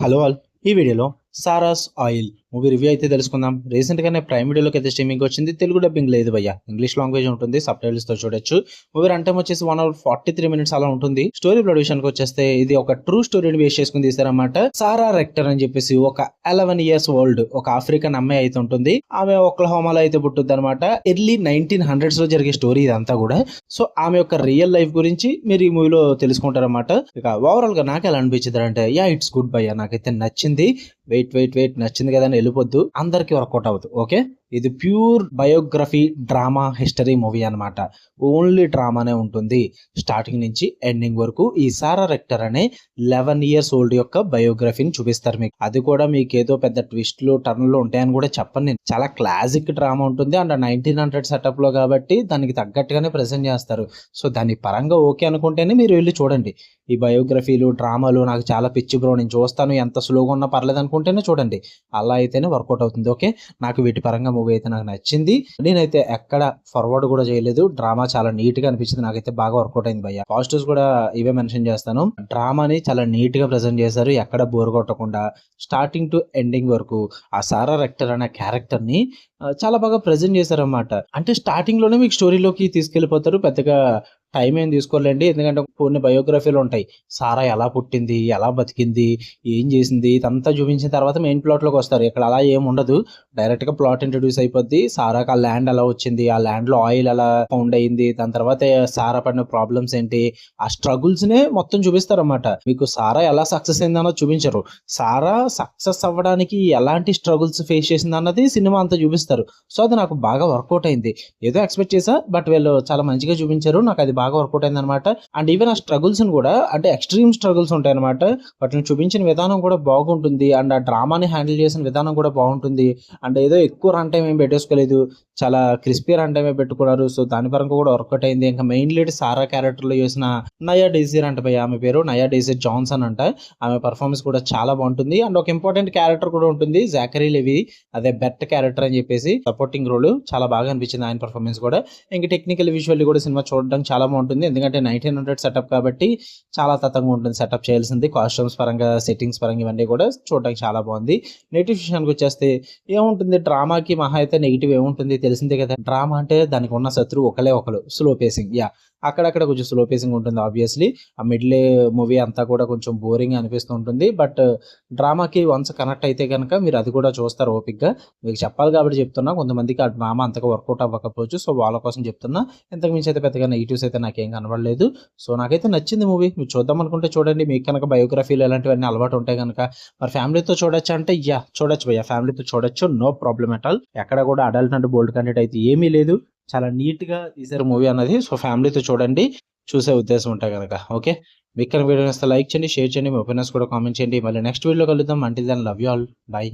Hello all. ఈ వీడియోలో Saras oil movie review అయితే తెలుసుకుందాం. రీసెంట్ గానే ప్రైమ్ వీడియోలోకి అయితే స్ట్రీమింగ్ వచ్చింది. తెలుగు డబ్బింగ్ లేదు భయ్య, ఇంగ్లీష్ లాంగ్వేజ్ ఉంటుంది, సబ్ టైటిల్స్ తో చూడొచ్చు. మూవీ రన్ టైం వచ్చేసి 1 hour 43 minutes అలా ఉంటుంది. స్టోరీ ప్లాట్ విషయానికి వచ్చేస్తే ఇది ఒక ట్రూ స్టోరీని బేస్ చేసుకుని తీశారన్నమాట. సారా రెక్టర్ అని చెప్పేసి ఒక 11 years ఓల్డ్ ఒక ఆఫ్రికన్ అమ్మాయి అయితే ఉంటుంది. ఆమె ఒక్లహోమాలో అయితే పుట్టుద్ది అనమాట. ఎర్లీ 1900s లో జరిగే స్టోరీ ఇదంతా కూడా. సో ఆమె యొక్క రియల్ లైఫ్ గురించి మీరు ఈ మూవీలో తెలుసుకుంటారన్నమాట. ఇక ఓవరాల్ గా నాకు ఎలా అనిపించింది అంటే ఇట్స్ గుడ్ భయ్య, నాకైతే నచ్చింది. వెయిట్ నచ్చింది కదా అని వెళ్ళిపోద్దు, అందరికి వర్కౌట్ అవుతుంది. ఓకే, ఇది pure biography drama history movie అనమాట. ఓన్లీ డ్రామానే ఉంటుంది స్టార్టింగ్ నుంచి ఎండింగ్ వరకు. ఈ సారా రెక్టర్ అనే 11 years ఓల్డ్ యొక్క బయోగ్రఫీని చూపిస్తారు మీకు. అది కూడా మీకు ఏదో పెద్ద ట్విస్ట్లు టర్న్లు ఉంటాయని కూడా చెప్పను నేను. చాలా క్లాసిక్ డ్రామా ఉంటుంది అండ్ 1900 సెటప్ లో కాబట్టి దానికి తగ్గట్టుగానే ప్రెజెంట్ చేస్తారు. సో దాని పరంగా ఓకే అనుకుంటేనే మీరు వెళ్ళి చూడండి. ఈ బయోగ్రఫీలు డ్రామాలు నాకు చాలా పిచ్చి బ్రో, నేను చూస్తాను ఎంత స్లోగా ఉన్నా పర్లేదు అనుకుంటేనే చూడండి. అలా అయితేనే వర్కౌట్ అవుతుంది. ఓకే, నాకు వీటి పరంగా మూవీ అయితే నాకు నచ్చింది. నేనైతే ఎక్కడ ఫార్వర్డ్ కూడా చేయలేదు. డ్రామా చాలా నీట్ గా అనిపించింది, నాకైతే బాగా వర్కౌట్ అయింది భయ్య. పాజిటివ్స్ కూడా ఇవే మెన్షన్ చేస్తాను. డ్రామాని చాలా నీట్ గా ప్రెజెంట్ చేశారు, ఎక్కడ బోర్ కొట్టకుండా స్టార్టింగ్ టు ఎండింగ్ వరకు. ఆ సారా రెక్టర్ అనే క్యారెక్టర్ ని చాలా బాగా ప్రెజెంట్ చేశారన్నమాట. అంటే స్టార్టింగ్ లోనే మీకు స్టోరీలోకి తీసుకెళ్లిపోతారు, పెద్దగా టైం ఏం తీసుకోలేండి. ఎందుకంటే కొన్ని బయోగ్రఫీలు ఉంటాయి, సారా ఎలా పుట్టింది, ఎలా బతికింది, ఏం చేసింది, ఇదంతా చూపించిన తర్వాత మెయిన్ ప్లాట్ లోకి వస్తారు. ఇక్కడ అలా ఏం ఉండదు, డైరెక్ట్ గా ప్లాట్ ఇంట్రడ్యూస్ అయిపోద్ది. సారాకి ఆ ల్యాండ్ ఎలా వచ్చింది, ఆ ల్యాండ్ లో ఆయిల్ ఎలా ఫౌండ్ అయింది, దాని తర్వాత సారా పడిన ప్రాబ్లమ్స్ ఏంటి, ఆ స్ట్రగుల్స్ నే మొత్తం చూపిస్తారన్నమాట. మీకు సారా ఎలా సక్సెస్ అయిందన్నో చూపించరు, సారా సక్సెస్ అవ్వడానికి ఎలాంటి స్ట్రగుల్స్ ఫేస్ చేసింది అన్నది సినిమా అంతా చూపిస్తారు. సో అది నాకు బాగా వర్కౌట్ అయింది. ఏదో ఎక్స్పెక్ట్ చేసా, బట్ వీళ్ళు చాలా మంచిగా చూపించారు, నాకు అది బాగా వర్కౌట్ అయింది అనమాట. అండ్ ఈవెన్ ఆ స్ట్రగుల్స్ కూడా అంటే ఎక్స్ట్రీమ్ స్ట్రగుల్స్ ఉంటాయి అనమాట. వాటిని చూపించిన విధానం కూడా బాగుంటుంది అండ్ ఆ డ్రామాని హ్యాండిల్ చేసిన విధానం కూడా బాగుంటుంది. అండ్ ఏదో ఎక్కువ రన్ టైం ఏం పెట్టేసుకోలేదు, చాలా క్రిస్పీ రన్ టైం పెట్టుకున్నారు. సో దాని పరంగా కూడా వర్కౌట్ అయింది. ఇంకా మెయిన్ లీడ్ సారా క్యారెక్టర్ లో చేసిన నయా డేజీర్ అంట భయ్య, ఆమె పేరు నయా డేజీర్ జాన్సన్ అంట. ఆమె పర్ఫార్మెన్స్ కూడా చాలా బాగుంటుంది. అండ్ ఒక ఇంపార్టెంట్ క్యారెక్టర్ కూడా ఉంటుంది, జాకరీ లెవీ, అదే బెట్ క్యారెక్టర్ అని చెప్పేసి సపోర్టింగ్ రోల్. చాలా బాగా అనిపించింది ఆయన పర్ఫార్మెన్స్ కూడా. ఇంకా టెక్నికల్ విజువల్ కూడా సినిమా చూడడానికి చాలా బాగుంటుంది, ఎందుకంటే 1900 సెటప్ కాబట్టి చాలా తతంగా ఉంటుంది సెటప్ చేయాల్సింది. కాస్ట్యూమ్స్ పరంగా, సెట్టింగ్స్ పరంగా ఇవన్నీ కూడా చూడడానికి చాలా బాగుంది. నెగిటివ్ విషయానికి వచ్చేస్తే ఏముంటుంది, డ్రామాకి మహా అయితే నెగిటివ్ ఏముంటుంది తెలిసిందే కదా. డ్రామా అంటే దానికి ఉన్న శత్రువు ఒకరు, స్లో పేసింగ్. అక్కడక్కడ కొంచెం స్లో పేసింగ్ ఉంటుంది ఆబ్వియస్లీ. ఆ మిడిల్ మూవీ అంతా కూడా కొంచెం బోరింగ్ అనిపిస్తూ ఉంటుంది. బట్ డ్రామాకి వన్స్ కనెక్ట్ అయితే కనుక మీరు అది కూడా చూస్తారు ఓపిక్గా. మీకు చెప్పాలి కాబట్టి చెప్తున్నా, కొంతమందికి ఆ డ్రామా అంతగా వర్కౌట్ అవ్వకపోవచ్చు, సో వాళ్ళ కోసం చెప్తున్నా. ఇంతకు మించి అయితే పెద్దగా నెగిటివ్స్ అయితే నాకేం కనబడలేదు. సో నాకైతే నచ్చింది మూవీ. మీరు చూద్దాం అనుకుంటే చూడండి. మీకు కనుక బయోగ్రఫీలు ఇలాంటివన్నీ అలవాటు ఉంటాయి కనుక, మరి ఫ్యామిలీతో చూడొచ్చు అంటే చూడొచ్చు భయ్య, ఫ్యామిలీతో చూడొచ్చు, నో ప్రాబ్లం ఎట్ ఆల్. ఎక్కడ కూడా అడల్ట్ అండ్ బోల్డ్ కంటెంట్ అయితే ఏమీ లేదు, చాలా నీట్ గా తీసారు మూవీ అన్నది. సో ఫ్యామిలీతో చూడండి చూసే ఉద్దేశం ఉంటాయి కనుక. ఓకే, మీకు కనుక వీడియో నచ్చితే లైక్ చేయండి, షేర్ చేయండి, మీ ఒపీనియన్స్ కూడా కామెంట్ చేయండి. మళ్ళీ నెక్స్ట్ వీడియోలో కలుద్దాం. Until then love you all, by.